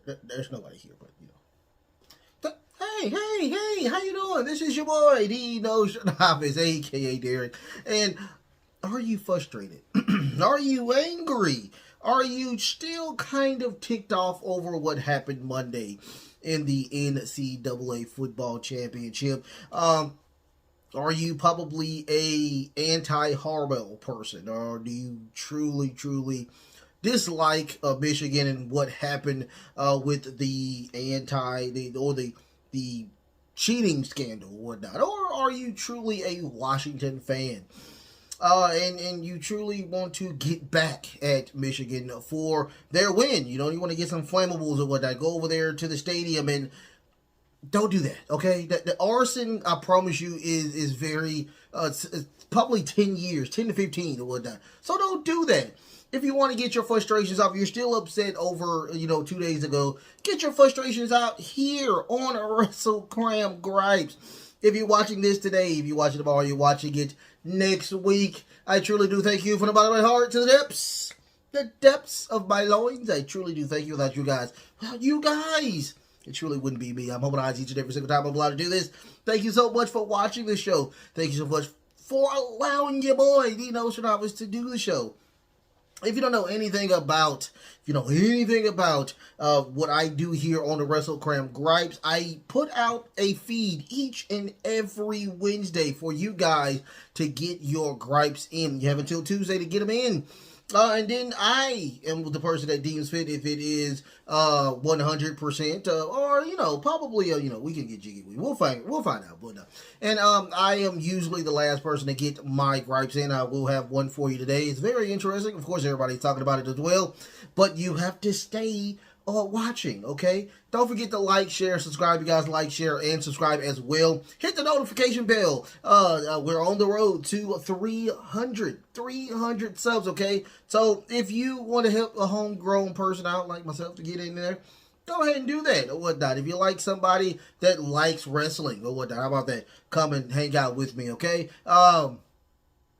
There's nobody here, but you know. Hey, how you doing? This is your boy, Dino Shanavis, aka Derek. And are you frustrated? Are you angry? Are you still kind of ticked off over what happened Monday in the NCAA football championship? Are you probably a anti-Harbaugh person, or do you truly dislike Michigan and what happened with the the cheating scandal or whatnot? Or are you truly a Washington fan? And you truly want to get back at Michigan for their win. You know, you want to get some flammables or whatnot. Go over there to the stadium and don't do that, okay? The arson, I promise you, is very, it's probably 10 years, 10 to 15 or whatnot. So don't do that. If you want to get your frustrations off, you're still upset over, 2 days ago, get your frustrations out here on Wrestlekram Gripes. If you're watching this today, if you're watching tomorrow, you're watching it next week, I truly do thank you from the bottom of my heart to the depths of my loins. I truly do thank you. Without you guys, it truly wouldn't be me. I'm hoping I each and every single time I'm allowed to do this. Thank you so much for watching the show. Thank you so much for allowing your boy, Dino Shanavis, to do the show. If you don't know anything about, what I do here on the Wrestlekram Gripes, I put out a feed each and every Wednesday for you guys to get your gripes in. You have until Tuesday to get them in. And then I am the person that deems fit if it is 100% or probably we can get jiggy with it. We'll find out. But and I am usually the last person to get my gripes in. I will have one for you today. It's very interesting. Of course, everybody's talking about it as well, but you have to stay watching, okay? Don't forget to like, share, subscribe. You guys like, share, and subscribe as well. Hit the notification bell. We're on the road to 300 subs, okay? So if you want to help a homegrown person out like myself to get in there, go ahead and do that or whatnot. If you like somebody that likes wrestling or whatnot, how about that? Come and hang out with me, okay?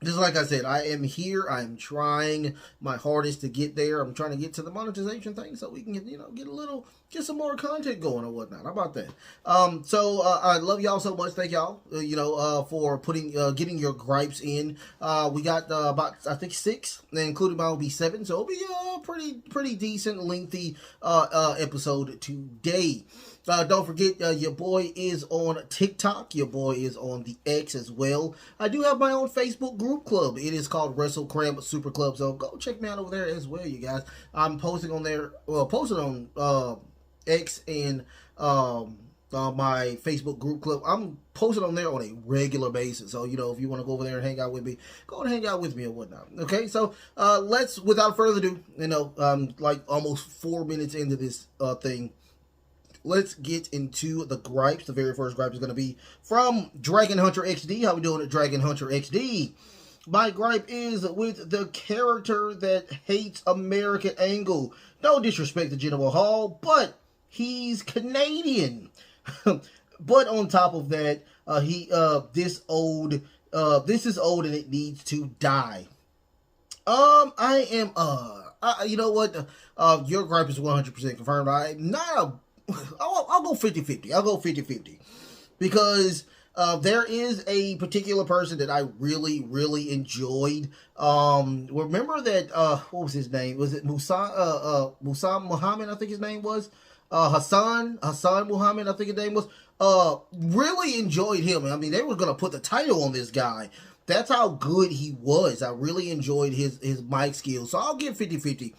Just like I said, I am here. I'm trying my hardest to get there. I'm trying to get to the monetization thing so we can get some more content going or whatnot. How about that? So I love y'all so much. Thank y'all, for getting your gripes in. We got about, I think, 6, including mine will be 7. So it'll be a pretty decent, lengthy episode today. Don't forget, your boy is on TikTok. Your boy is on the X as well. I do have my own Facebook group club. It is called Wrestlekram Super Club. So go check me out over there as well, you guys. I'm posting on there. Well, posted on X and my Facebook group club. I'm posted on there on a regular basis. So, if you want to go over there and hang out with me, go and hang out with me or whatnot. Okay, so let's, without further ado, like almost 4 minutes into this thing, let's get into the gripes. The very first gripe is going to be from Dragon Hunter XD. How we doing at Dragon Hunter XD? My gripe is with the character that hates American Angle. No disrespect to General Hall, but he's Canadian. But on top of that, this is old and it needs to die. You know what? Your gripe is 100% confirmed. I'm not I'll go 50-50. I'll go 50-50. Because there is a particular person that I really enjoyed. Remember that, what was his name? Was it Musa Muhammad, I think his name was? Hassan Muhammad, I think his name was. Really enjoyed him. I mean, they were going to put the title on this guy. That's how good he was. I really enjoyed his mic skills. So I'll give 50-50.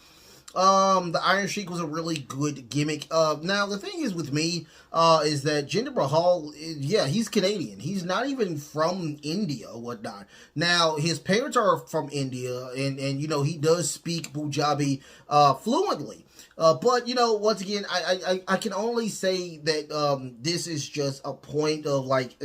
The Iron Sheik was a really good gimmick. Now, the thing is with me, is that Jinder Mahal, he's Canadian. He's not even from India or whatnot. Now, his parents are from India, and he does speak Punjabi, fluently. But, once again, I can only say that, this is just a point of, like,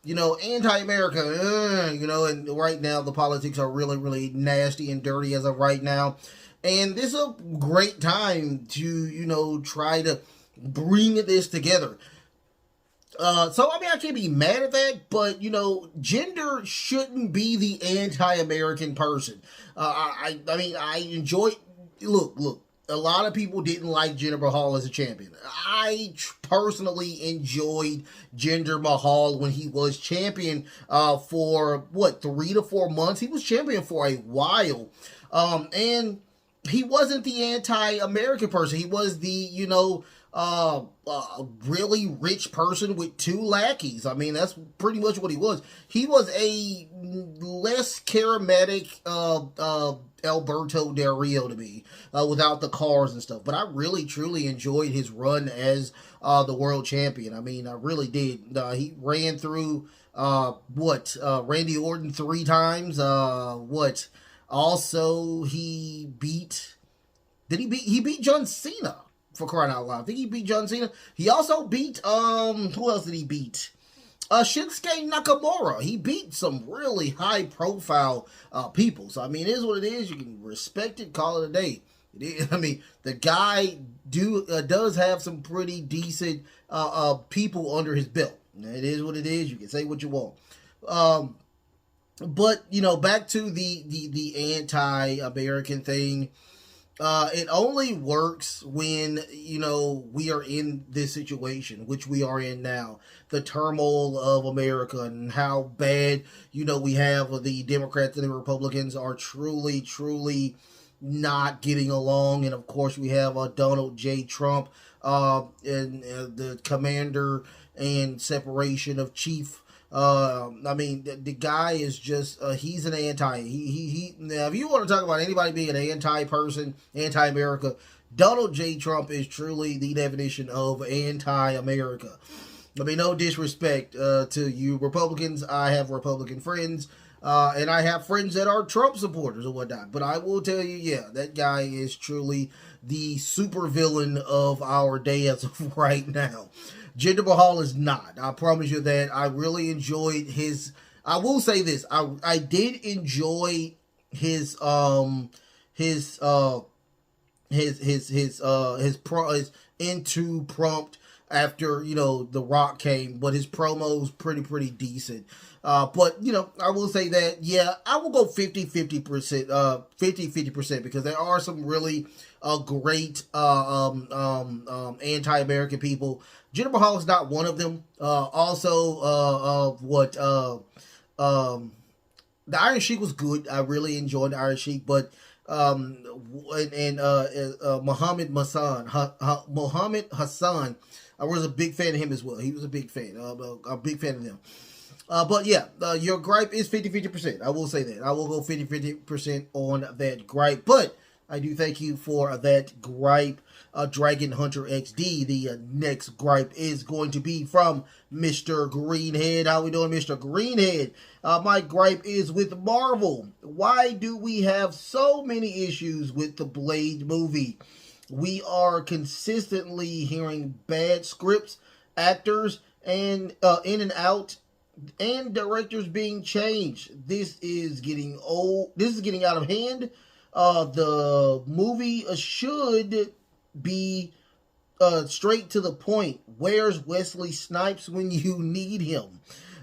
anti-America, and right now the politics are really nasty and dirty as of right now. And this is a great time to, try to bring this together. So, I can't be mad at that, but, Jinder shouldn't be the anti-American person. I enjoy, look, a lot of people didn't like Jinder Mahal as a champion. I personally enjoyed Jinder Mahal when he was champion for, 3 to 4 months? He was champion for a while. And he wasn't the anti-American person. He was the, really rich person with 2 lackeys. I mean, that's pretty much what he was. He was a less charismatic Alberto Del Rio to me, without the cars and stuff. But I really, truly enjoyed his run as the world champion. I mean, I really did. He ran through, Randy Orton 3 times. Also, he beat John Cena, for crying out loud. I think he beat John Cena. He also beat, who else did he beat? Shinsuke Nakamura. He beat some really high profile people. So I mean, it is what it is. You can respect it, call it a day. I mean, the guy does have some pretty decent people under his belt. It is what it is. You can say what you want. But back to the anti-American thing. It only works when, we are in this situation, which we are in now. The turmoil of America and how bad, we have the Democrats and the Republicans are truly, truly not getting along. And of course, we have Donald J. Trump and the commander and separation of chief. I mean, the guy is just, he's an anti, now if you want to talk about anybody being an anti-person, anti-America, Donald J. Trump is truly the definition of anti-America. I mean, no disrespect, to you Republicans. I have Republican friends, and I have friends that are Trump supporters or whatnot, but I will tell you, yeah, that guy is truly the super villain of our day as of right now. Jinder Mahal is not. I promise you that. I really enjoyed his. I will say this. I did enjoy his into prompt after The Rock came, but his promo's pretty decent. But I will say that, yeah, I will go 50% because there are some really great anti-American people. Jinder Mahal is not one of them. Also, the Iron Sheik was good. I really enjoyed the Iron Sheik, but Muhammad Hassan, I was a big fan of him as well. He was a big fan. A big fan of them. But yeah, your gripe is 50%. I will say that. I will go 50% on that gripe. But I do thank you for that gripe, Dragon Hunter XD. The next gripe is going to be from Mr. Greenhead. How we doing, Mr. Greenhead? My gripe is with Marvel. Why do we have so many issues with the Blade movie? We are consistently hearing bad scripts, actors, and in and out, and directors being changed. This is getting old. This is getting out of hand. The movie should be straight to the point. Where's Wesley Snipes when you need him?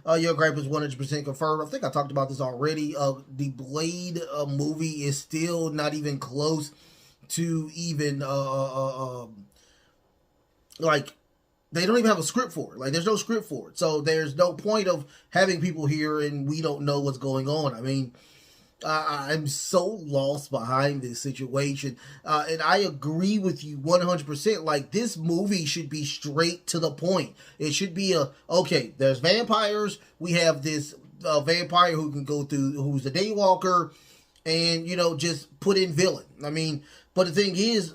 Your gripe is 100% confirmed. I think I talked about this already. The Blade movie is still not even close to even like, they don't even have a script for it. Like, there's no script for it. So there's no point of having people here and we don't know what's going on. I mean, I'm so lost behind this situation. And I agree with you 100%. Like, this movie should be straight to the point. It should be okay, there's vampires. We have this vampire who can go through, who's a daywalker, and, just put in villain. I mean, but the thing is,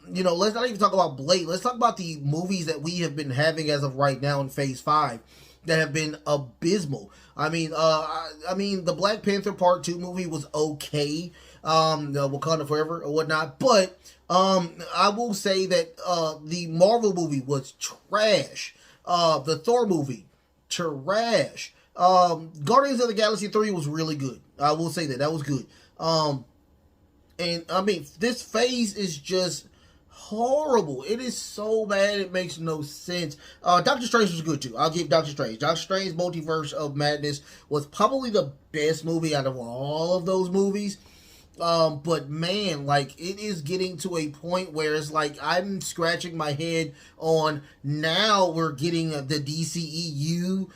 let's not even talk about Blade. Let's talk about the movies that we have been having as of right now in Phase 5 that have been abysmal. I mean, the Black Panther Part 2 movie was okay, Wakanda Forever or whatnot, but I will say that the Marvel movie was trash. The Thor movie, trash. Guardians of the Galaxy 3 was really good. I will say that. That was good. And I mean, this phase is just horrible. It is so bad, it makes no sense. Doctor Strange was good too. I'll give Doctor Strange. Doctor Strange Multiverse of Madness was probably the best movie out of all of those movies. But man, like, it is getting to a point where it's like I'm scratching my head on, now we're getting the DCEU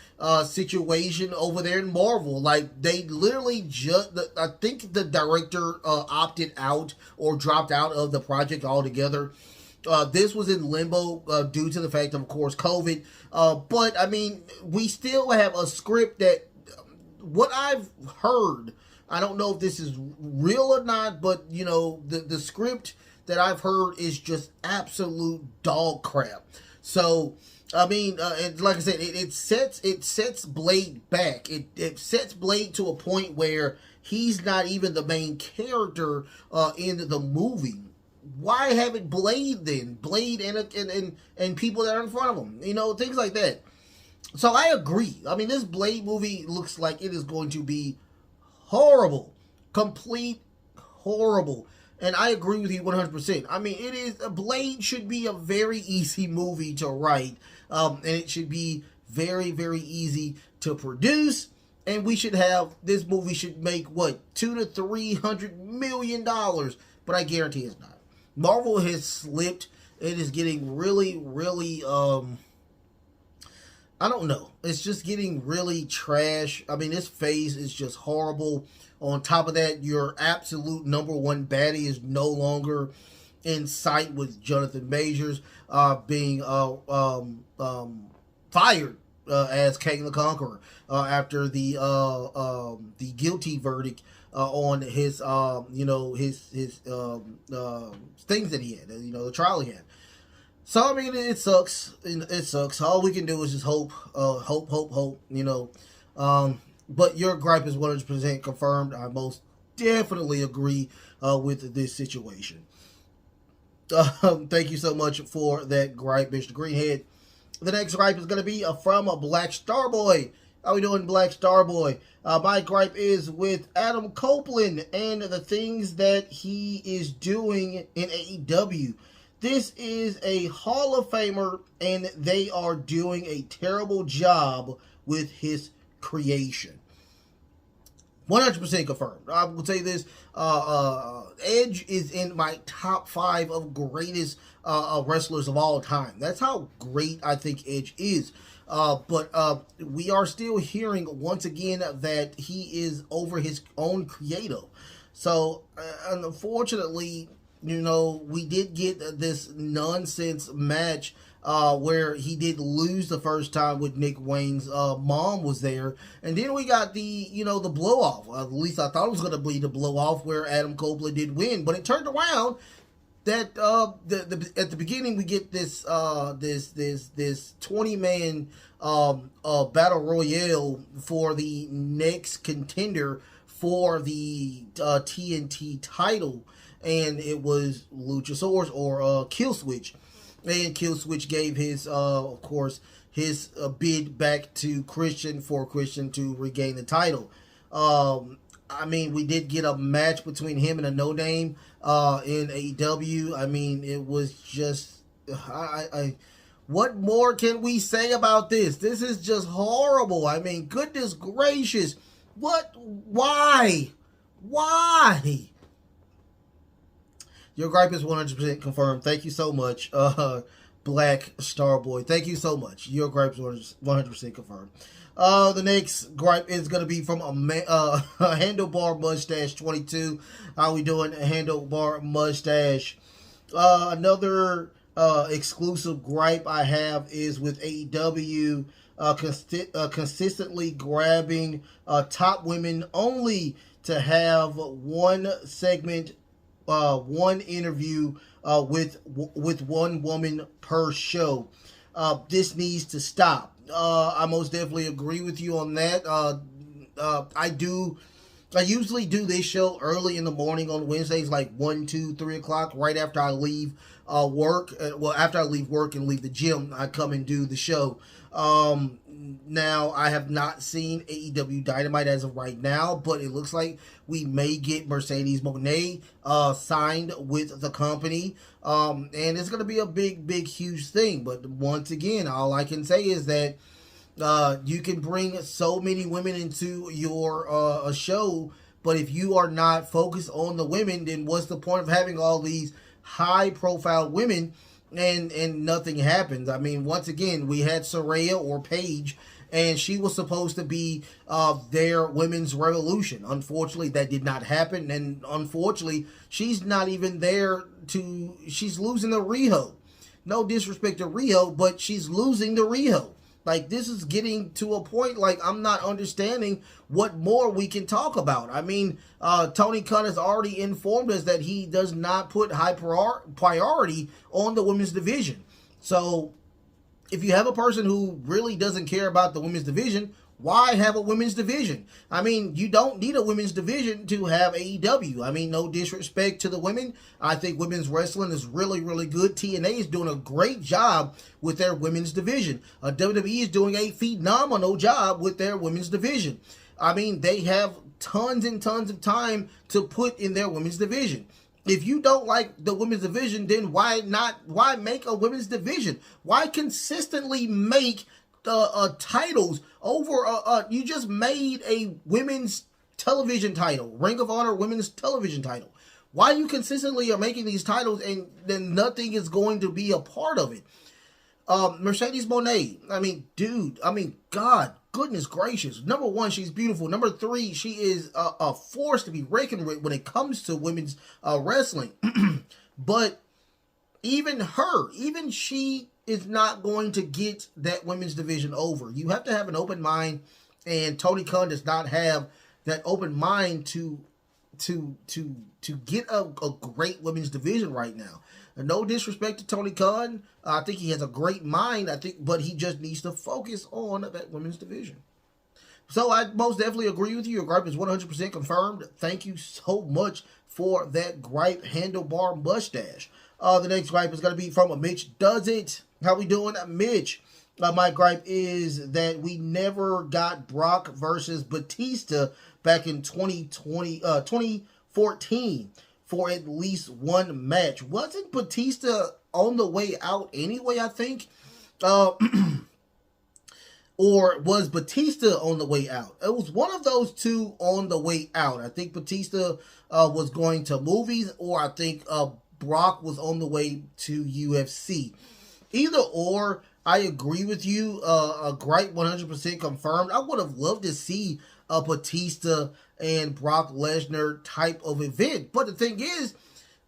situation over there in Marvel. Like, they literally just, I think the director opted out or dropped out of the project altogether. This was in limbo due to the fact of course, COVID. But I mean, we still have a script that, what I've heard, I don't know if this is real or not, but you know, the script that I've heard is just absolute dog crap. So I mean, and like I said, it sets Blade back. It sets Blade to a point where he's not even the main character in the movie. Why have it Blade then? Blade and people that are in front of him. You know, things like that. So I agree. I mean, this Blade movie looks like it is going to be horrible. Complete horrible. And I agree with you 100%. I mean, Blade should be a very easy movie to write. And it should be very, very easy to produce. And this movie should make, what, $200 to $300 million. But I guarantee it's not. Marvel has slipped. It is getting really, really, I don't know. It's just getting really trash. I mean, this phase is just horrible. On top of that, your absolute number one baddie is no longer in sight, with Jonathan Majors being fired as King the Conqueror after the guilty verdict on his his things that he had, the trial he had. So I mean, it sucks. It sucks. All we can do is just hope, hope. But your gripe is 100% confirmed. I most definitely agree with this situation. Thank you so much for that gripe, Mr. Greenhead. The next gripe is going to be from a Black Starboy. How we doing, Black Starboy? My gripe is with Adem Copland and the things that he is doing in AEW. This is a Hall of Famer, and they are doing a terrible job with his creation. 100% confirmed. I will say this. Edge is in my top 5 of greatest wrestlers of all time. That's how great I think Edge is. But we are still hearing once again that he is over his own creative. So unfortunately, we did get this nonsense match where he did lose the first time with Nick Wayne's mom was there. And then we got the blow off. At least I thought it was going to be the blow off where Adem Copland did win. But it turned around that at the beginning we get this 20-man battle royale for the next contender for the TNT title. And it was Luchasaurus or Killswitch. And Killswitch gave his, of course, his bid back to Christian for Christian to regain the title. I mean, we did get a match between him and a No Name in AEW. I mean, it was just, what more can we say about this? This is just horrible. I mean, goodness gracious. Why? Your gripe is 100% confirmed. Thank you so much, Black Starboy. Thank you so much. Your gripe is 100% confirmed. The next gripe is going to be from a Handlebar Mustache 22. How we doing, Handlebar Mustache? Another exclusive gripe I have is with AEW consistently grabbing top women only to have one segment, one interview with one woman per show. This needs to stop. I most definitely agree with you on that. I usually do this show early in the morning on Wednesdays, like 1, 2, 3 o'clock, right after I leave work. After I leave work and leave the gym, I come and do the show. Now, I have not seen AEW Dynamite as of right now, but it looks like we may get Mercedes Moné signed with the company. And it's going to be a big, huge thing. But once again, all I can say is that you can bring so many women into your show, But if you are not focused on the women, then what's the point of having all these high-profile women and nothing happens? I mean, once again, we had Saraya or Paige, and she was supposed to be their women's revolution. Unfortunately, that did not happen, and unfortunately, she's not even there to... She's losing to Riho. No disrespect to Riho, but she's losing to Riho. Like, this is getting to a point, like, I'm not understanding what more we can talk about. I mean, Tony Khan has already informed us that he does not put high priority on the women's division. So, if you have a person who really doesn't care about the women's division, why have a women's division? I mean, you don't need a women's division to have AEW. I mean, no disrespect to the women. I think women's wrestling is really, really good. TNA is doing a great job with their women's division. WWE is doing a phenomenal job with their women's division. I mean, they have tons and tons of time to put in their women's division. If you don't like the women's division, then why make a women's division? Why consistently make titles over? You just made a women's television title, Ring of Honor women's television title. Why you consistently are making these titles and then nothing is going to be a part of it? Mercedes Moné, I mean, dude, I mean, God, goodness gracious. Number one, she's beautiful. Number three, she is a force to be reckoned with when it comes to women's wrestling. But even she is not going to get that women's division over. You have to have an open mind, and Tony Khan does not have that open mind to get a great women's division right now. And no disrespect to Tony Khan, I think he has a great mind. But he just needs to focus on that women's division. So I most definitely agree with you. Your gripe is 100% confirmed. Thank you so much for that gripe handlebar mustache. The next gripe is going to be from Mitch Does It. How we doing, Mitch? My gripe is that we never got Brock versus Batista back in 2014 for at least one match. Wasn't Batista on the way out anyway, I think? Or was Batista on the way out? It was one of those two on the way out. I think Batista was going to movies, or I think Brock was on the way to UFC. Either or, I agree with you. A gripe 100% confirmed. I would have loved to see a Batista and Brock Lesnar type of event. But the thing is,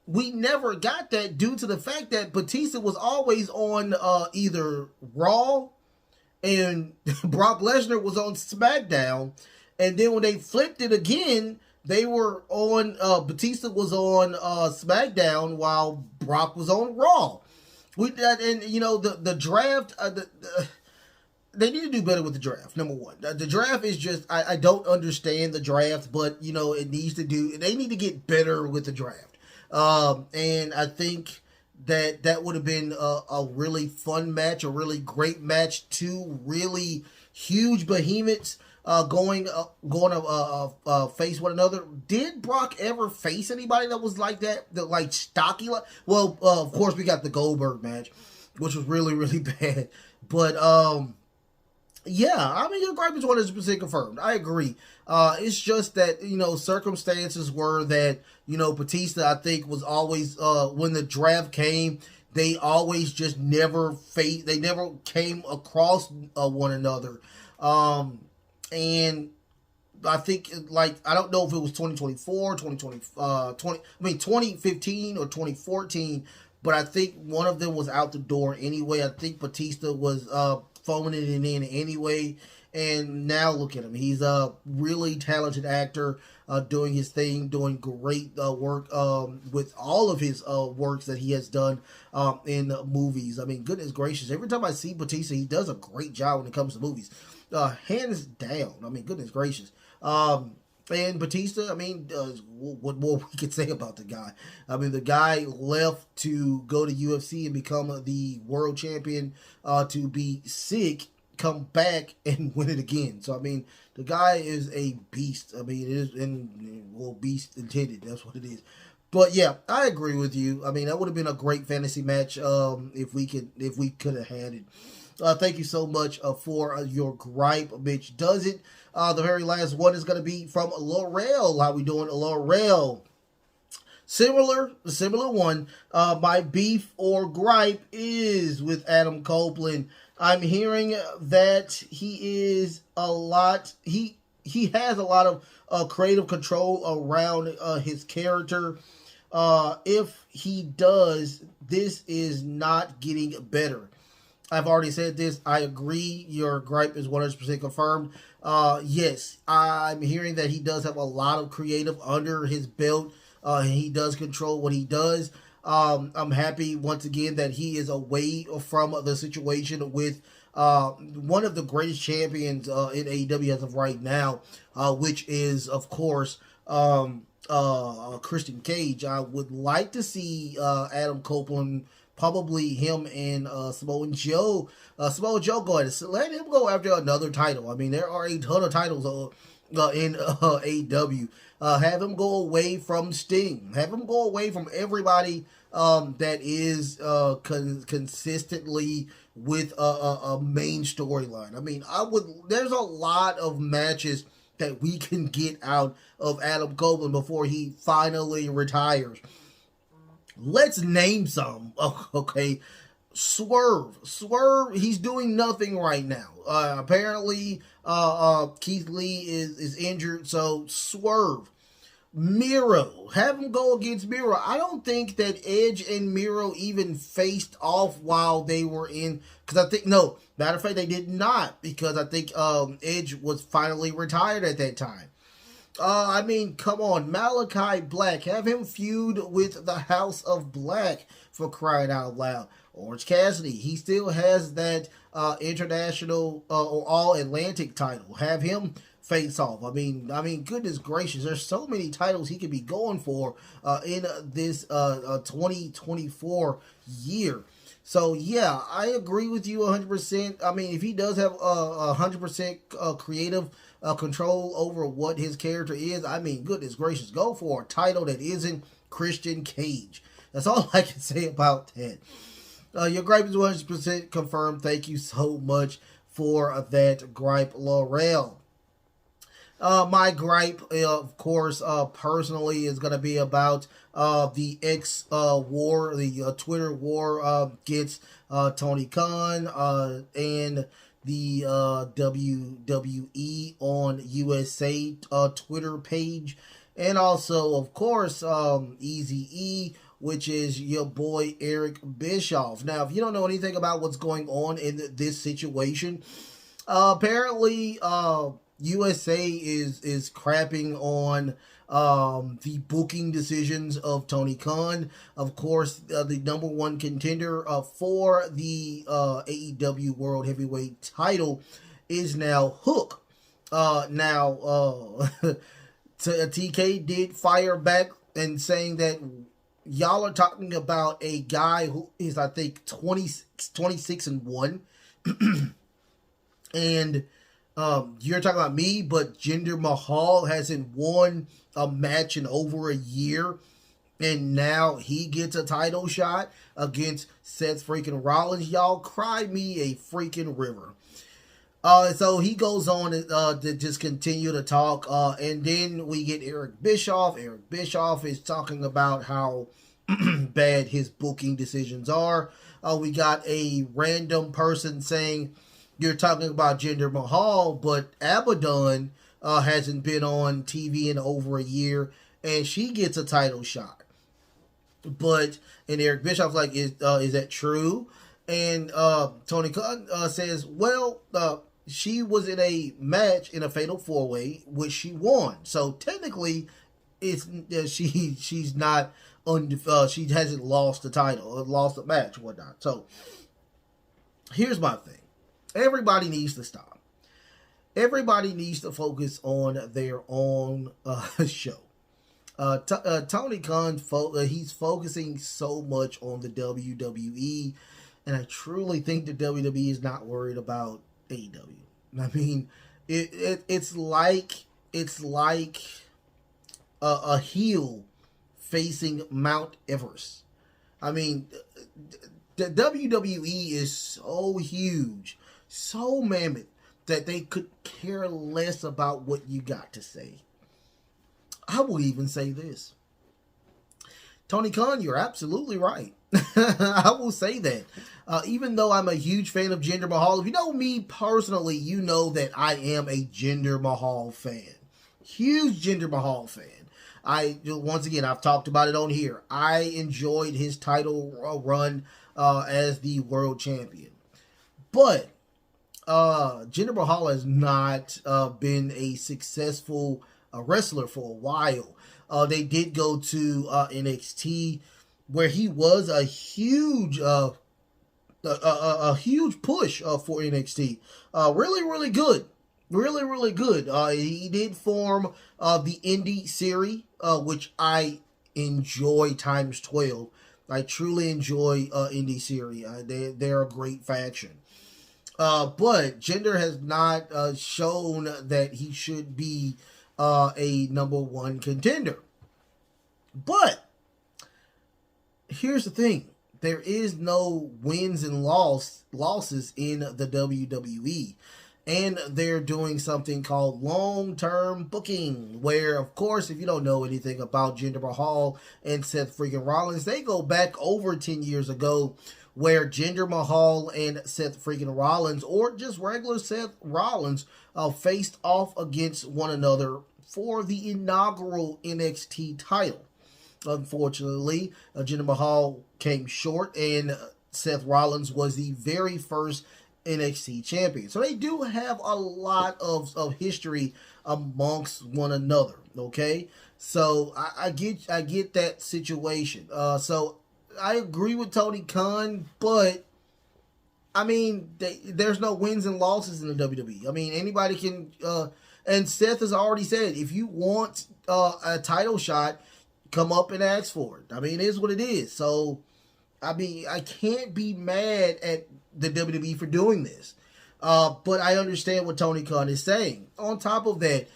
we never got that due to the fact that Batista was always on either Raw and Brock Lesnar was on SmackDown. And then when they flipped it again, they were on, Batista was on SmackDown while Brock was on Raw. And you know, the draft, they need to do better with the draft, number one. The draft is just, I don't understand the draft, but, you know, they need to get better with the draft. And I think that would have been a really fun match, a really great match. Two really huge behemoths going to face one another. Did Brock ever face anybody that was like that like stocky? Well, of course we got the Goldberg match, which was really, really bad. But yeah, I mean, your gripe is 100% confirmed. I agree. It's just that, you know, circumstances were that, you know, Batista, I think, was always, when the draft came, they always just never they never came across one another. And I think, like, I don't know if it was 2024, 2015 or 2014, but I think one of them was out the door anyway. I think Batista was phoning it in anyway, and now look at him. He's a really talented actor, doing his thing, doing great work with all of his works that he has done in movies. I mean, goodness gracious, every time I see Batista, he does a great job when it comes to movies. Hands down. I mean, goodness gracious. And Batista, I mean, what more we could say about the guy? I mean, the guy left to go to UFC and become the world champion, to be sick, come back and win it again. So, I mean, the guy is a beast. I mean, it is, well, beast intended. That's what it is. But yeah, I agree with you. I mean, that would have been a great fantasy match if we could have had it. Thank you so much for your gripe, bitch. Does it? The very last one is going to be from Laurel. How we doing, Laurel? Similar one. My beef or gripe is with Adem Copland. I'm hearing that he has a lot of creative control around his character. If he does, this is not getting better. I've already said this. I agree. Your gripe is 100% confirmed. Yes, I'm hearing that he does have a lot of creative under his belt. He does control what he does. I'm happy once again that he is away from the situation with one of the greatest champions in AEW as of right now, which is, of course, Christian Cage. I would like to see Adem Copland, probably him and Samoa Joe. Samoa Joe go ahead. Let him go after another title. I mean, there are a ton of titles in AEW. Have him go away from Sting. Have him go away from everybody that is consistently with a main storyline. I mean, there's a lot of matches that we can get out of Adem Copland before he finally retires. Let's name some. Okay. Swerve, he's doing nothing right now. Apparently, Keith Lee is injured, so Swerve. Miro, have him go against Miro. I don't think that Edge and Miro even faced off while they were in, because I think, no, matter of fact, they did not, because I think Edge was finally retired at that time. I mean, come on, Malachi Black, have him feud with the House of Black, for crying out loud. Orange Cassidy, he still has that international or all Atlantic title. Have him face off. I mean, goodness gracious, there's so many titles he could be going for in this 2024 year. So yeah, I agree with you 100%. I mean, if he does have 100% creative control over what his character is, I mean, goodness gracious, go for a title that isn't Christian Cage. That's all I can say about that. Your gripe is 100% confirmed. Thank you so much for that gripe, Laurel. My gripe, of course, personally, is going to be about the X war, the Twitter war against Tony Khan and the WWE on USA Twitter page. And also, of course, Eazy-E, which is your boy Eric Bischoff. Now, if you don't know anything about what's going on in this situation, apparently USA is crapping on the booking decisions of Tony Khan. Of course, the number one contender for the AEW World Heavyweight title is now Hook. TK did fire back and saying that y'all are talking about a guy who is, I think, 26-1. And you're talking about me, but Jinder Mahal hasn't won a match in over a year. And now he gets a title shot against Seth freaking Rollins. Y'all cry me a freaking river. So he goes on to just continue to talk. And then we get Eric Bischoff. Eric Bischoff is talking about how bad his booking decisions are. We got a random person saying, you're talking about Jinder Mahal, but Abaddon hasn't been on TV in over a year, and she gets a title shot. And Eric Bischoff's like, is that true? And Tony Khan says, well, she was in a match in a fatal 4-way, which she won. So technically, she's not she hasn't lost the title, lost the match, whatnot. So here's my thing. Everybody needs to stop. Everybody needs to focus on their own show. Tony Khan, he's focusing so much on the WWE, and I truly think the WWE is not worried about AEW. I mean, it's like a heel facing Mount Everest. I mean, The WWE is so huge, so mammoth, that they could care less about what you got to say. I will even say this. Tony Khan, you're absolutely right. I will say that. Even though I'm a huge fan of Jinder Mahal, if you know me personally, you know that I am a Jinder Mahal fan. Huge Jinder Mahal fan. Once again, I've talked about it on here. I enjoyed his title run as the world champion. But Jinder Mahal has not been a successful wrestler for a while. They did go to NXT, where he was a huge push for NXT. Really good. Really good. He did form the Indie series, which I enjoy times 12. I truly enjoy Indie series. They're a great faction. But Jinder has not shown that he should be a number one contender. But here's the thing. There is no wins and losses in the WWE. And they're doing something called long-term booking, where, of course, if you don't know anything about Jinder Mahal and Seth freaking Rollins, they go back over 10 years ago, where Jinder Mahal and Seth freaking Rollins, or just regular Seth Rollins, faced off against one another for the inaugural NXT title. Unfortunately, Jinder Mahal came short, and Seth Rollins was the very first NXT champion. So they do have a lot of history amongst one another. Okay, so I get that situation. So I agree with Tony Khan, but I mean, there's no wins and losses in the WWE. I mean, anybody can. And Seth has already said, if you want a title shot, come up and ask for it. I mean, it is what it is. So, I mean, I can't be mad at the WWE for doing this. But I understand what Tony Khan is saying. On top of that,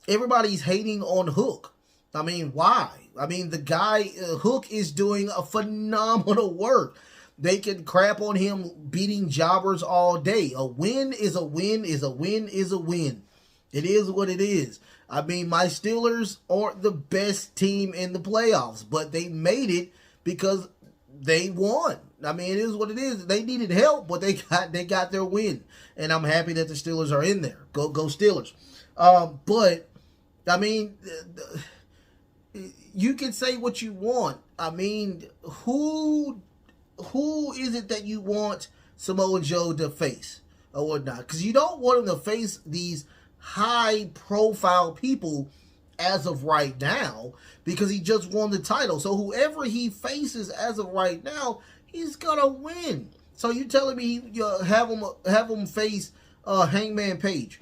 everybody's hating on Hook. I mean, why? I mean, the guy, Hook, is doing a phenomenal work. They can crap on him beating jobbers all day. A win is a win is a win is a win. It is what it is. I mean, my Steelers aren't the best team in the playoffs, but they made it because they won. I mean, it is what it is. They needed help, but they got their win, and I'm happy that the Steelers are in there. Go Steelers! But I mean, you can say what you want. I mean, who is it that you want Samoa Joe to face or whatnot? Because you don't want him to face these high-profile people as of right now, because he just won the title. So whoever he faces as of right now, he's gonna win. So you telling me you have him face Hangman Page?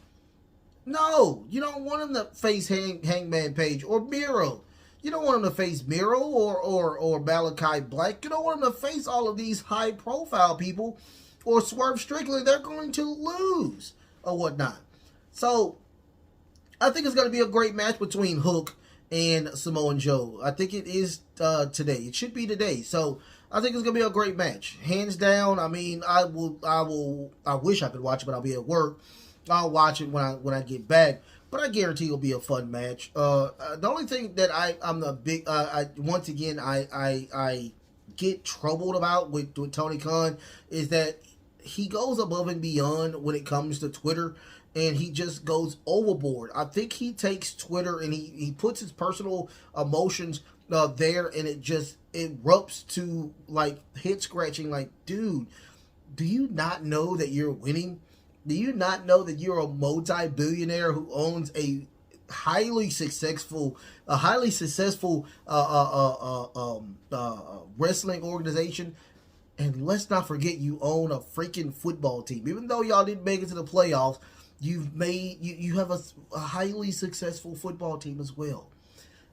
No, you don't want him to face Hangman Page or Miro. You don't want him to face Miro or Malachi Black. You don't want him to face all of these high-profile people or Swerve Strickland. They're going to lose or whatnot. So I think it's going to be a great match between Hook and Samoa Joe. I think it is today. It should be today. So I think it's going to be a great match. Hands down. I mean, I wish I could watch it, but I'll be at work. I'll watch it when I get back. But I guarantee it'll be a fun match. The only thing that I'm the big, once again, I get troubled about with Tony Khan is that he goes above and beyond when it comes to Twitter, and he just goes overboard. I think he takes Twitter and he puts his personal emotions there, and it just erupts to like head scratching. Like, dude, do you not know that you're winning? Do you not know that you're a multi-billionaire who owns a highly successful wrestling organization? And let's not forget, you own a freaking football team. Even though y'all didn't make it to the playoffs, you have a highly successful football team as well.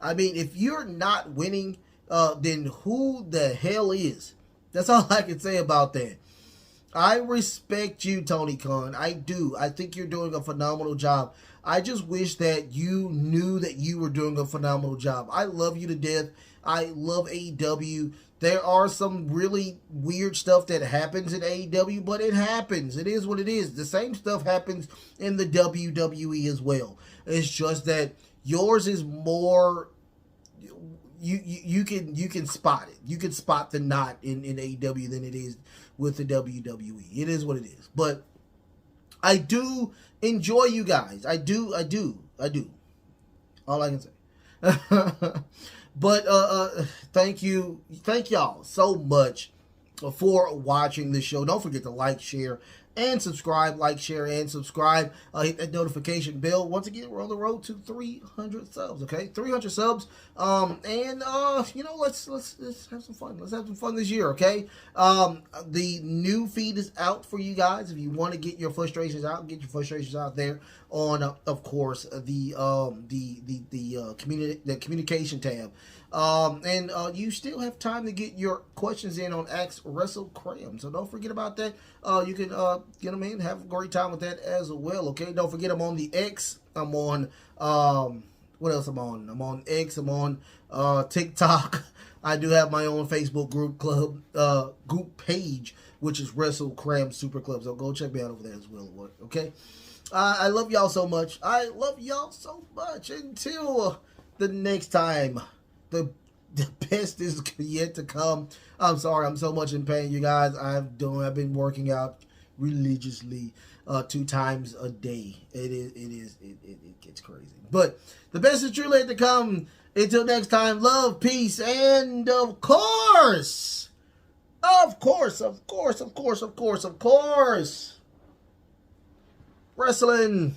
I mean, if you're not winning, then who the hell is? That's all I can say about that. I respect you, Tony Khan. I do. I think you're doing a phenomenal job. I just wish that you knew that you were doing a phenomenal job. I love you to death. I love AEW. There are some really weird stuff that happens in AEW, but it happens. It is what it is. The same stuff happens in the WWE as well. It's just that yours is more. You can spot it. You can spot the knot in AEW than it is with the WWE. It is what it is. But I do enjoy you guys. I do. All I can say. But thank y'all so much for watching this show. Don't forget to like, share, and subscribe. Like, share, and subscribe. Hit that notification bell. Once again, we're on the road to 300 subs. Okay, 300 subs. Let's have some fun. Let's have some fun this year. Okay. The new feed is out for you guys. If you want to get your frustrations out, get your frustrations out there on, of course, the communication tab. You still have time to get your questions in on Ask Wrestlekram. So don't forget about that. You can get them in, have a great time with that as well. Okay, don't forget I'm on the X. I'm on what else I'm on? I'm on X. I'm on TikTok. I do have my own Facebook group page, which is Wrestlekram Super Club. So go check me out over there as well. Okay. I love y'all so much. I love y'all so much. Until the next time. The best is yet to come. I'm sorry, I'm so much in pain, you guys. I've been working out religiously 2 times a day. It gets crazy. But the best is truly yet to come. Until next time, love, peace, and of course, wrestling.